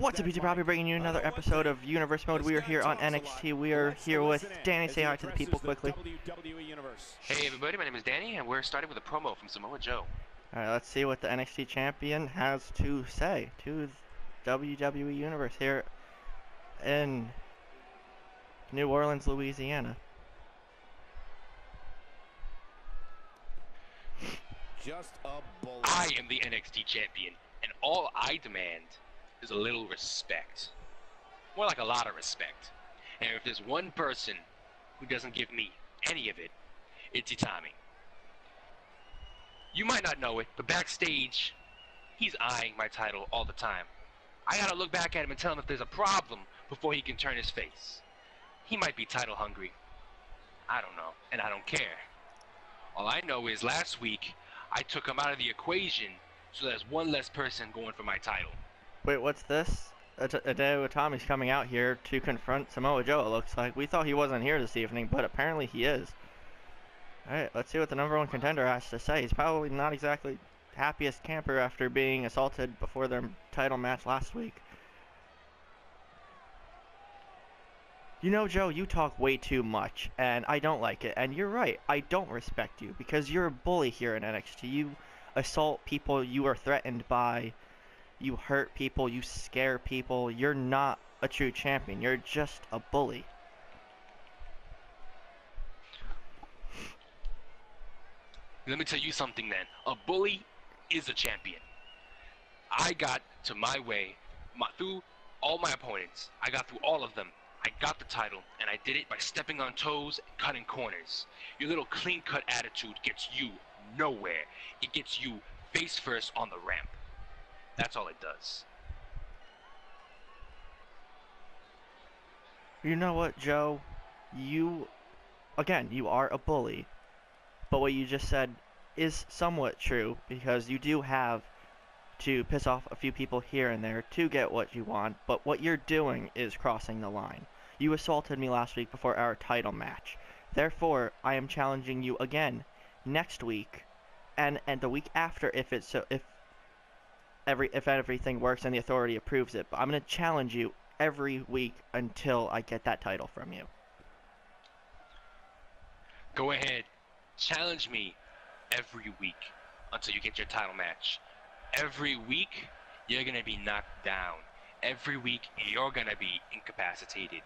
What's up, YouTube? Probably bringing you another episode of Universe Mode. We are here on NXT. We are here with Danny. Say hi to the people quickly. Hey everybody, my name is Danny, and we're starting with a promo from Samoa Joe. Alright, let's see what the NXT champion has to say to WWE Universe here in New Orleans, Louisiana. I am the NXT champion, and all I demand is a little respect. More like a lot of respect. And if there's one person who doesn't give me any of it, it's Itami. You might not know it, but backstage, he's eyeing my title all the time. I gotta look back at him and tell him if there's a problem before he can turn his face. He might be title hungry. I don't know, and I don't care. All I know is last week, I took him out of the equation, so there's one less person going for my title. Wait, what's this? Hideo Itami's coming out here to confront Samoa Joe, it looks like. We thought he wasn't here this evening, but apparently he is. Alright, let's see what the number one contender has to say. He's probably not exactly happiest camper after being assaulted before their title match last week. You know, Joe, you talk way too much, and I don't like it. And you're right, I don't respect you, because you're a bully here in NXT. You assault people you are threatened by. You hurt people, you scare people. You're not a true champion. You're just a bully. Let me tell you something then. A bully is a champion. I got to my way through all my opponents. I got through all of them. I got the title, and I did it by stepping on toes and cutting corners. Your little clean-cut attitude gets you nowhere. It gets you face first on the ramp. That's all it does. You know what, Joe? You are a bully. But what you just said is somewhat true, because you do have to piss off a few people here and there to get what you want, but what you're doing is crossing the line. You assaulted me last week before our title match. Therefore, I am challenging you again next week and the week after if everything works and the authority approves it. But I'm going to challenge you every week until I get that title from you. Go ahead. Challenge me every week until you get your title match. Every week, you're going to be knocked down. Every week, you're going to be incapacitated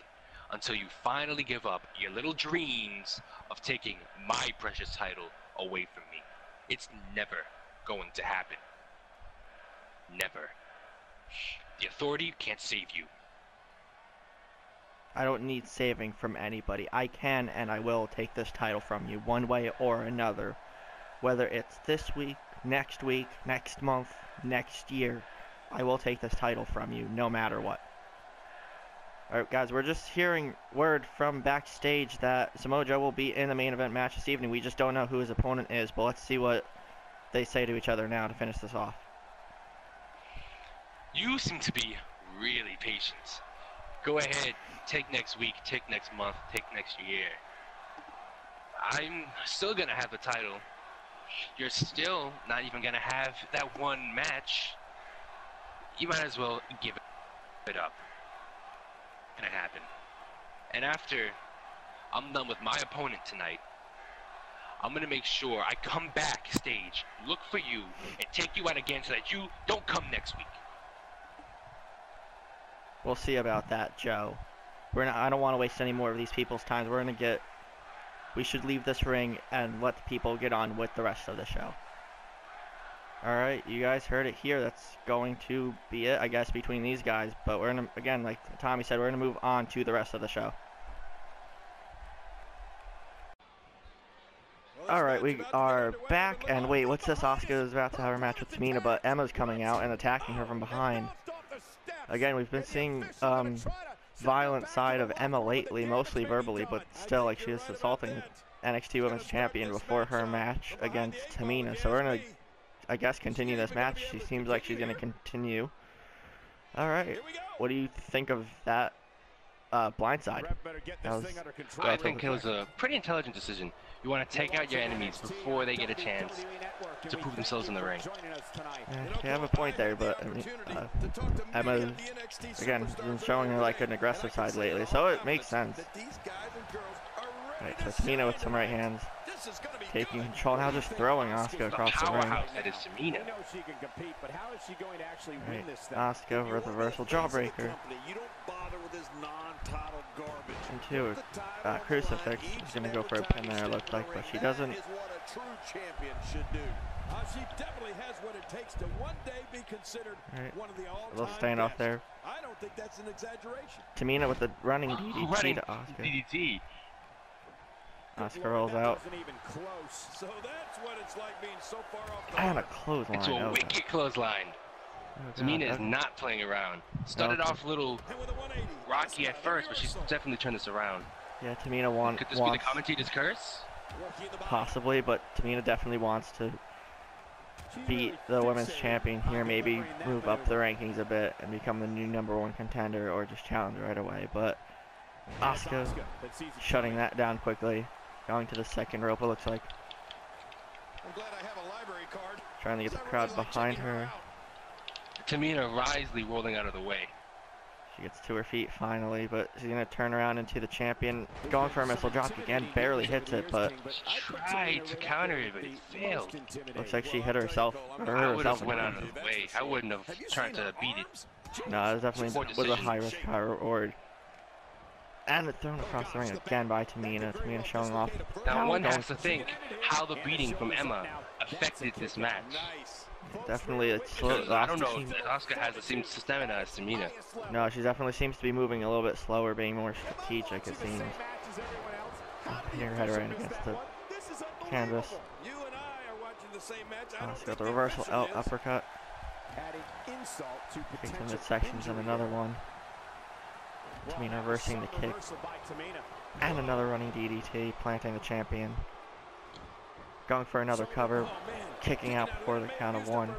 until you finally give up your little dreams of taking my precious title away from me. It's never going to happen. Never. The authority can't save you. I don't need saving from anybody. I can and I will take this title from you one way or another. Whether it's this week, next month, next year, I will take this title from you no matter what. Alright guys, we're just hearing word from backstage that Samoa Joe will be in the main event match this evening. We just don't know who his opponent is, but let's see what they say to each other now to finish this off. You seem to be really patient. Go ahead, take next week, take next month, take next year. I'm still gonna have the title. You're still not even gonna have that one match. You might as well give it up. Gonna happen. And after I'm done with my opponent tonight, I'm gonna make sure I come backstage, look for you, and take you out again so that you don't come next week. We'll see about that, Joe. I don't want to waste any more of these people's time. We should leave this ring and let the people get on with the rest of the show. Alright, you guys heard it here. That's going to be it, I guess, between these guys. But we're going to, again, like Tommy said, we're going to move on to the rest of the show. Alright, we are back. And wait, what's this? Asuka is about to have a match with Tamina, but Emma's coming out and attacking her from behind. Again, we've been seeing violent side of Emma lately, mostly verbally, but still, like, she is assaulting NXT Women's Champion before her match against Tamina. So we're going to, I guess, continue this match. She seems like she's going to continue. Alright, what do you think of that blindside. That was I think it was a pretty intelligent decision. You want to take out your enemies before they get a chance to prove themselves in the ring. Yeah, you have a point there, but I mean, Emma, again, been showing her like an aggressive side lately, so it makes sense. Right, so Tamina with some right hands, taking control, now just throwing Asuka across the ring. That is Tamina. Right, Asuka with reversal jawbreaker. Into a crucifix. She's going to go for a pin there, it looks like, but she doesn't. She definitely has what it takes to one day be considered one of the all-time a little standoff there. I don't think that's an exaggeration. Tamina with the running DDT to Asuka. DDT. Asuka rolls out. So that's what it's like being so far off the And a clothesline. It's a wicked clothesline. Tamina is not playing around. Started off a little rocky at first, but she's definitely turned this around. Yeah, Tamina wants. Could this be the commentator's curse? Possibly, but Tamina definitely wants to beat the women's champion here, maybe move up the rankings a bit and become the new #1 contender, or just challenge right away. But Asuka shutting that down quickly, going to the second rope, it looks like. Trying to get the crowd behind her. Tamina wisely rolling out of the way. She gets to her feet finally, but she's going to turn around into the champion. Going for a missile drop again, barely hits it, but she tried to counter it, but it failed. Looks like she hit herself. I would have went out of the way. I wouldn't have tried to beat it. No, it definitely was a high risk, high reward. And it's thrown across the ring again by Tamina. Tamina showing off. Now one has to think how the beating from Emma affected this match. Definitely, it's slow. I don't know if Asuka has the same stamina as Tamina. No, she definitely seems to be moving a little bit slower, being more strategic, it seems. Hitting her head right against the canvas. Asuka with the reversal uppercut. Kicks in midsections and another one. Tamina reversing the kick. And another running DDT, planting the champion. Going for another cover, kicking out before the count of one.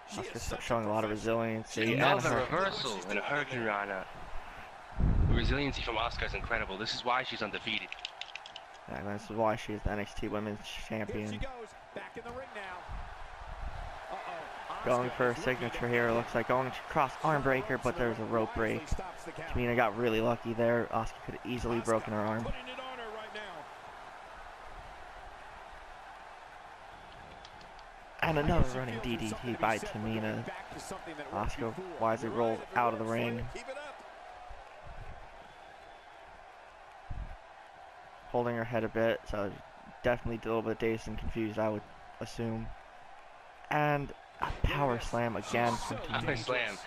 Asuka's showing a lot of resiliency. Another reversal and a Hurricane Rana. The resiliency from Asuka is incredible. This is why she's undefeated. Yeah, this is why she is the NXT Women's Champion. Going for a signature here, looks like going to cross arm breaker, but there's a rope break. Tamina got really lucky there. Asuka could have easily broken her arm. And another running DDT by Tamina. Asuka wisely rolled out of the ring. Holding her head a bit, so definitely a little bit dazed and confused, I would assume. And a power slam again from Tamina. Power slam.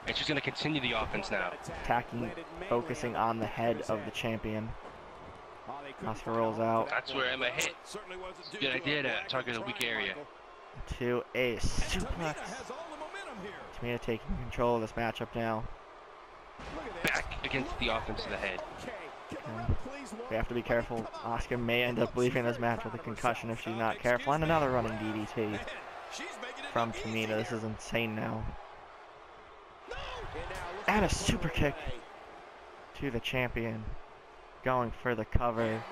And she's going to continue the offense now. Attacking, focusing on the head of the champion. Asuka rolls out. That's where Emma hit. Good idea to target a weak area. To a suplex. Tamina taking control of this matchup now. Back against the offense of the head. And we have to be careful. Asuka may end up leaving this match with a concussion if she's not careful. And another running DDT from Tamina. This is insane now. And a super kick to the champion. Going for the cover.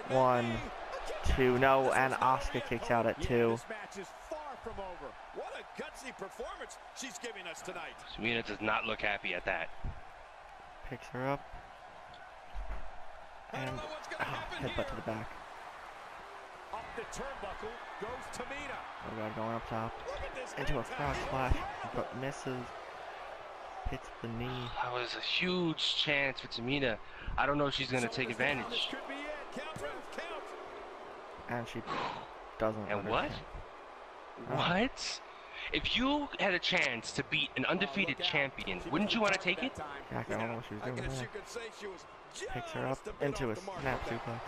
1, 2, no, and Asuka kicks out at 2. Tamina does not look happy at that. Picks her up. And headbutt to the back. Oh god, going up top. Into a frog splash, but misses. Hits the knee. That was a huge chance for Tamina. I don't know if she's going to take advantage. And she doesn't. And what? What? If you had a chance to beat an undefeated champion, wouldn't you want to take it? Yeah, I don't know what she was doing there. Picks her up into a snap suplex.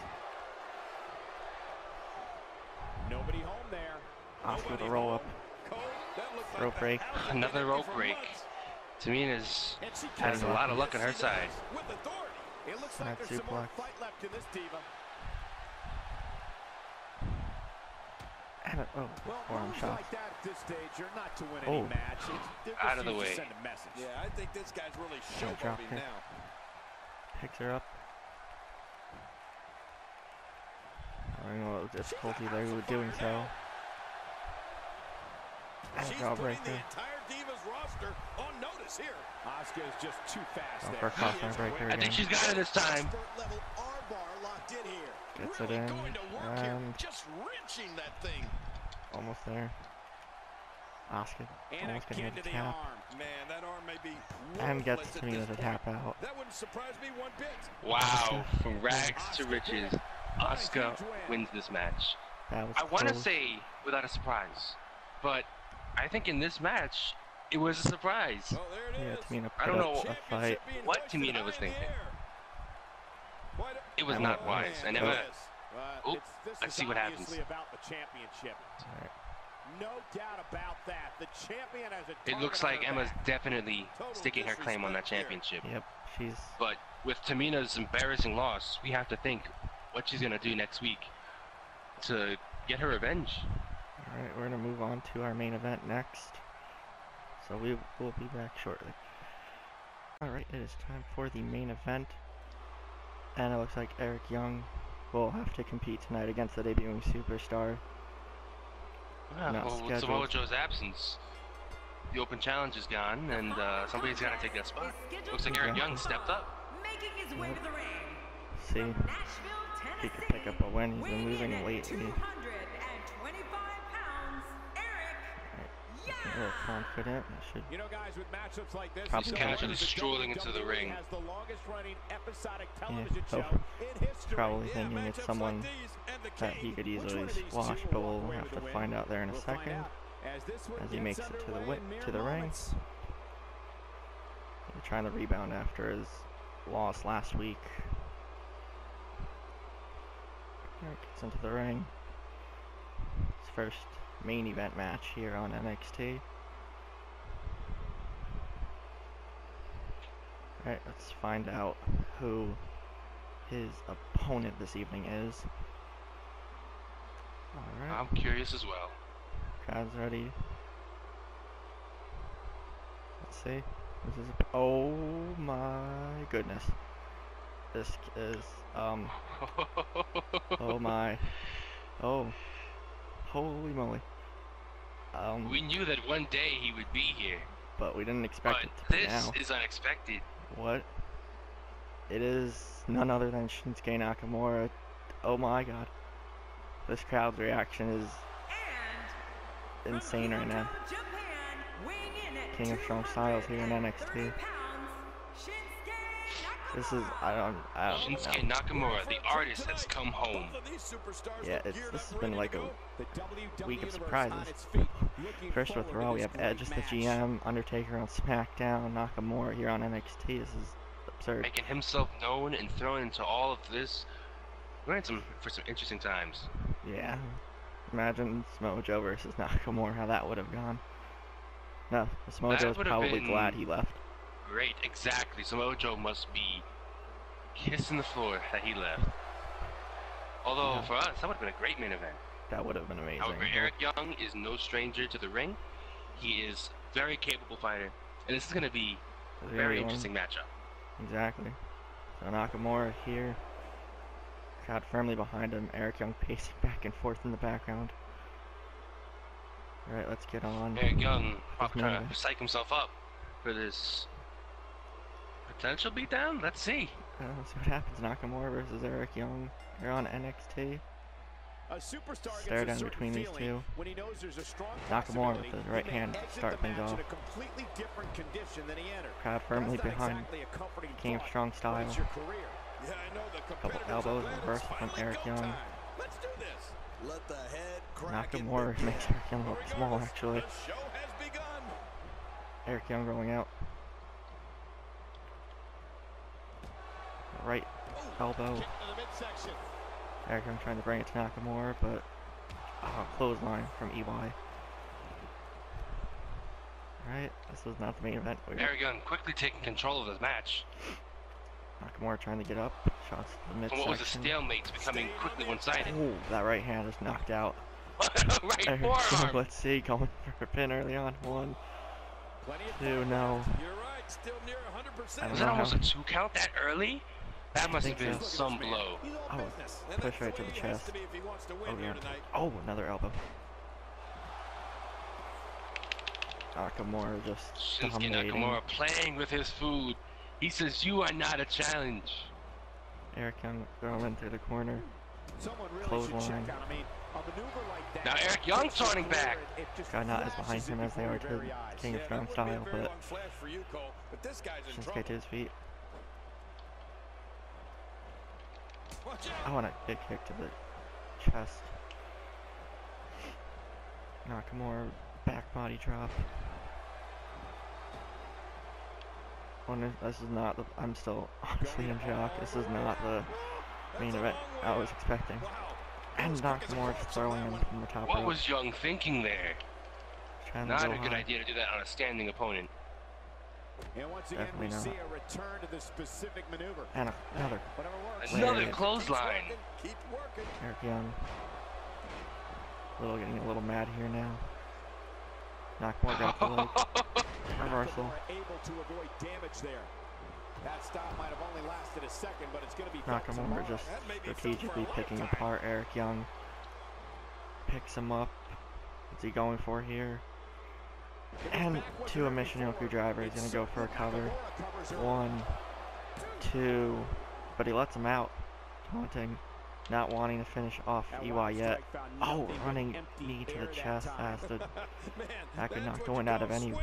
Asuka with a roll up. Rope break. Another rope break. Tamina's has a lot of luck on her side. Snap suplex. Oh, forearm shot. Like that at this stage, you're not to win Oh. any match. They're Out of the just way. send a message. Yeah, I think this guy's really Don't drop showboating kick. now. Picks her up. I don't know what difficulty they were doing so. And She's a putting the breaker. entire Divas roster on notice here. Asuka is just too fast Oh, there. for a crossbar breaker I think again. she's got it this time. Expert level R-bar locked in here. Gets really it in. going to work here. And Just wrenching that thing. almost there. Asuka And almost getting again a to the tap. arm. Man, that arm may be And gets worthless at Tamina this to point. tap out. That wouldn't surprise me one bit. Wow, from rags to riches, Asuka wins this match. That was I want to close. say without a surprise, but I think in this match, it was a surprise. Oh, there it Yeah, is. Tamina I put don't up know a fight. what Tamina was thinking. It was Emma. not wise. I never. Oh, This let's is see what happens. obviously about the championship. Alright. No doubt about that. The champion has a It looks target like on her Emma's back. definitely Total staking her claim on that disrespect here. championship. Yep, she's But with Tamina's embarrassing loss, we have to think what she's gonna do next week to get her revenge. alright. We're gonna move on to our main event next. So we will be back shortly. Alright, it is time for the main event. And it looks like Eric Young will have to compete tonight against the debuting superstar. Yeah, Not well, with scheduled. Samoa Joe's absence, the open challenge is gone, and somebody's got to take that spot. Looks like Eric Okay. Young stepped up. Making his way to the ring. See, From Nashville, he Tennessee, could pick up a win. He's been losing weighing in at lately. 225 pounds, Eric A little confident. Should You know, guys, with matchups like this, Probably it's casually the strolling into the WWE ring. has the longest running episodic television oh, show in history. probably Yeah, thinking it's matchups someone like these and the that he King. could Which easily one of these squash, two but will walk we'll away have with to the win? find out there in a We'll find second. out as this one As he gets makes it to the underway in mere to the ring. moments. He's trying to rebound after his loss last week. Alright, gets into the ring. His first main event match here on NXT. Alright, let's find out who his opponent this evening is. Alright, I'm curious as well. crowd's ready. Let's see. This is oh my goodness. This is oh my. Oh. Holy moly. We knew that one day he would be here, But we didn't expect but it to be this now. is unexpected. What? It is none other than Shinsuke Nakamura. Oh my god. This crowd's reaction is and insane right now. from Japan, weighing in at King of Strong Styles here in 230 NXT. pounds, Shinsuke This is I don't Shinsuke know. Nakamura, the artist, has come home. Both of these superstars Yeah, look it's geared this up has and been ready like to a go. The WWE week of Universe surprises. on its feet, looking First with forward Raw, to we this have Edge great as the match. GM, Undertaker on SmackDown, Nakamura here on NXT. This is absurd. Making himself known and thrown into all of this. We're in for some interesting times. Yeah. Imagine Samoa Joe versus Nakamura, how that would have gone. No, Samoa That Joe's would have probably been- glad he left. Great, exactly. Samoa Joe must be kissing the floor that he left. Although Yeah. for us, that would have been a great main event. That would have been amazing. However, Eric Young is no stranger to the ring. He is a very capable fighter, and this is going to be a very interesting matchup. Exactly. So Nakamura here. Crowd firmly behind him. Eric Young pacing back and forth in the background. Alright, let's get on. Eric Young probably main trying to event. psych himself up for this potential beatdown. Let's see. Let's see what happens. Nakamura versus Eric Young. They're on NXT. A superstar Stare gets a down certain between these feeling two. when he knows there's a strong Nakamura possibility with his he right may hand to exit start the things match off. in a completely different condition than he entered. Crowd firmly That's not behind exactly a comforting King of thought, Strong but Style. it's your career. Yeah, I know the Couple competitors elbows, are glad reversed it's from finally Eric go Young. time. Let's do this. Let the head crack and Nakamura begin. makes Eric Young look small, Regardless, actually. the show has begun. Eric Young rolling out. Right elbow. Kick to the midsection. Eric Young trying to bring it to Nakamura, but clothesline from EY. Alright, this was not the main event. Eric Young quickly taking control of the match. Nakamura trying to get up. Shots to the From what was a midsection. stalemate to becoming quickly one-sided. Oh, that right hand is knocked out. Right Eric forearm. Young, let's see, going for a pin early on. 1, 2, no. You're right, still near 100%. I Was don't that know almost how. a 2 count that early? That must have think been so. some blow. He's all Oh, business. And push that's right the to way the he has chest. to be if he wants to win Oh, here yeah. tonight. Oh, another elbow. Nakamura just Shinsuke dominating. Nakamura playing with his food. He says, "You are not a challenge." Eric Young thrown through the corner. Someone really Clothesline. should check out. I mean, a maneuver like that. Now Eric Young's turning back. Guy not as behind him as they are to King of Strong Style, but Shinsuke to his feet. I want a big kick to the chest. Nakamura back body drop. Oh, no, this is not the. I'm still honestly in shock. This is not the main event I was expecting. And Nakamura just throwing him from the top What rope. was Young thinking there? Trying to Not go a good high. idea to do that on a standing opponent. And once again, we Definitely see not. a return to the specific maneuver. And another. Whatever works. Another Lariat. clothesline. Keep working. Eric Young. Getting a little mad here now. Nakamura got the leg. Reversal. Nakamura able to avoid damage there. That stop might have only lasted a second, but it's going to be felt Nakamura tomorrow. just That may be felt strategically for a picking lifetime. apart Eric Young. Picks him up. What's he going for here? And to a Michinoku driver. He's going to go for a cover. 1, 2. But he lets him out. Taunting. Not wanting to finish off EY yet. Oh, running knee to the chest. That could knock the wind out of any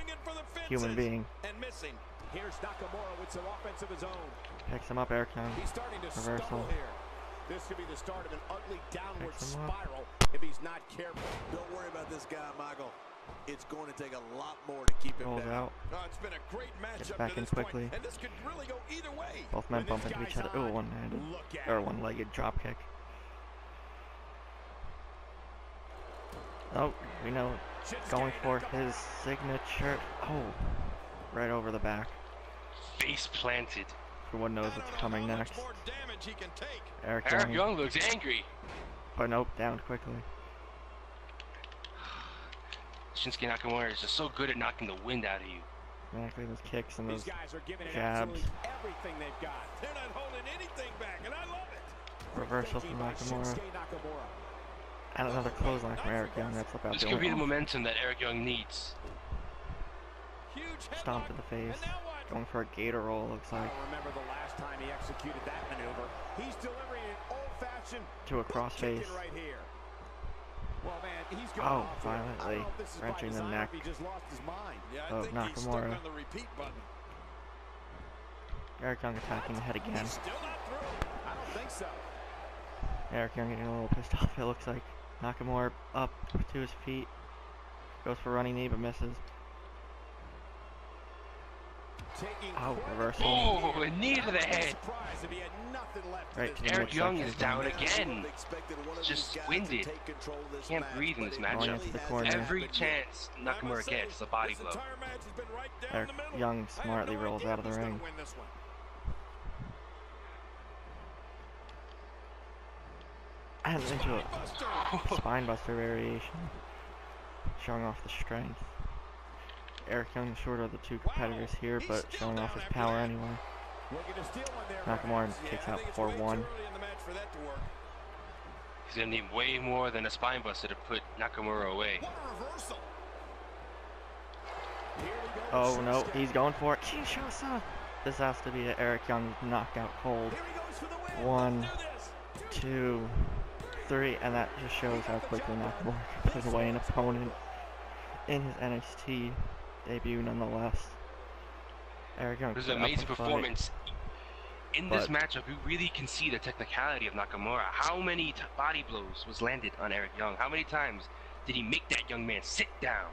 human being. Here's Nakamura with some offense of his own. Picks him up, Eric Young. He's starting to Reversal. stumble here. This could be the start of an ugly downward Picks him up. spiral if he's not careful. Don't worry about this guy, Michael. It's going to take a lot more to keep him Rolls down. out. Oh, it's been a great Gets matchup back to in this point, quickly. and this could really go either way. Both men When bump this into each guy's other. Ooh, on, one-handed. look at Or him. one-legged drop kick. Oh, we know. Going for his signature. Oh, right over the back. Face planted. Everyone knows what's coming next. More damage he can take. Eric Eric Young. Young looks angry. But nope, down quickly. Shinsuke Nakamura is just so good at knocking the wind out of you. Exactly, those kicks and These those guys are giving it jabs. absolutely everything they've got. They're not holding anything back, and I love it. Reversal Thinking from by Nakamura. Shinsuke Nakamura. And another clothesline from Eric Young. That's about This the could be the only momentum that Eric Young needs. Huge stomp headlock. to the face. And now what? Going for a gator roll, looks I like. don't remember the last time he executed that maneuver. He's delivering an old-fashioned To a crossface. kick right here. Well, man, he's going Oh, off here. I don't violently know if this is by wrenching the design or neck if he just lost his mind. Yeah, of I think he's stuck Nakamura. on the repeat button. Eric Young attacking the head again. He's still not through. I don't think so. Eric Young getting a little pissed off, it looks like. Nakamura up to his feet. Goes for running knee, but misses. Taking Oh, quite a reversal. Oh, a knee to the head. surprise if he had nothing left to Right this to the Eric midsection Young is again. down again. Would've expected one of Just these guys to winded. take control of this Can't match, breathe in but this it matchup. really Into the hasn't corner. Every happened yet. chance Nakamura gets a body blow. This entire match has been right down Eric the middle. Young I have smartly no rolls idea out of the who's gonna ring. win this one. And into a spinebuster variation. Showing off the strength. Eric Young shorter of the two competitors here, but showing off his power anyway. Looking to steal one there, Nakamura perhaps. kicks Yeah, I out think it's for way too 1. early in the match for that to work. He's gonna need way more than a spine buster to put Nakamura away. What a reversal. Here we go. Oh no, Shinsuke. he's going for it. Kinshasa! This has to be an Eric Young knockout cold. Here he goes for the win. 1, Let's do this. 2, 3, and that just shows how quickly Nakamura can put away an opponent in his NXT debut nonetheless. Eric Young It was put an up amazing a fight. performance. In this But- matchup, you really can see the technicality of Nakamura. How many body blows was landed on Eric Young? How many times did he make that young man sit down?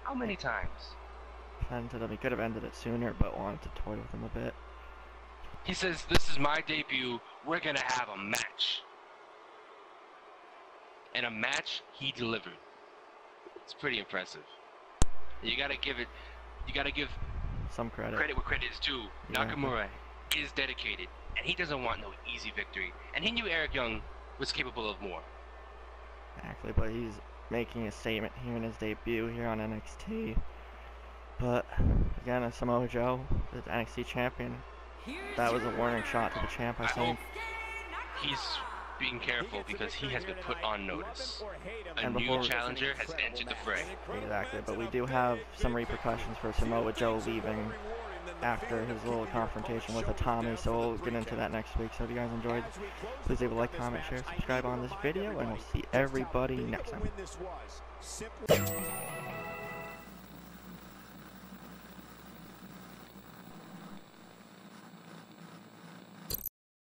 How many times? Ended up, he could have ended it sooner, but wanted to toy with him a bit. He says, "This is my debut. We're gonna have a match." And a match he delivered. It's pretty impressive. You gotta give it. You gotta give Some credit. credit where credit is due. Yeah. Nakamura is dedicated, and he doesn't want no easy victory. And he knew Eric Young was capable of more. Actually, but he's making a statement here in his debut here on NXT. But again, Samoa Joe, the NXT champion, that was a warning shot to the champ, I think. He's being careful because he has been put on notice. A And new before- challenger has entered the fray. Exactly, but we do have some repercussions for Samoa Joe leaving after his little confrontation with Itami, so we'll get into that next week. So if you guys enjoyed, please leave a like, comment, share, subscribe on this video, and we'll see everybody next time.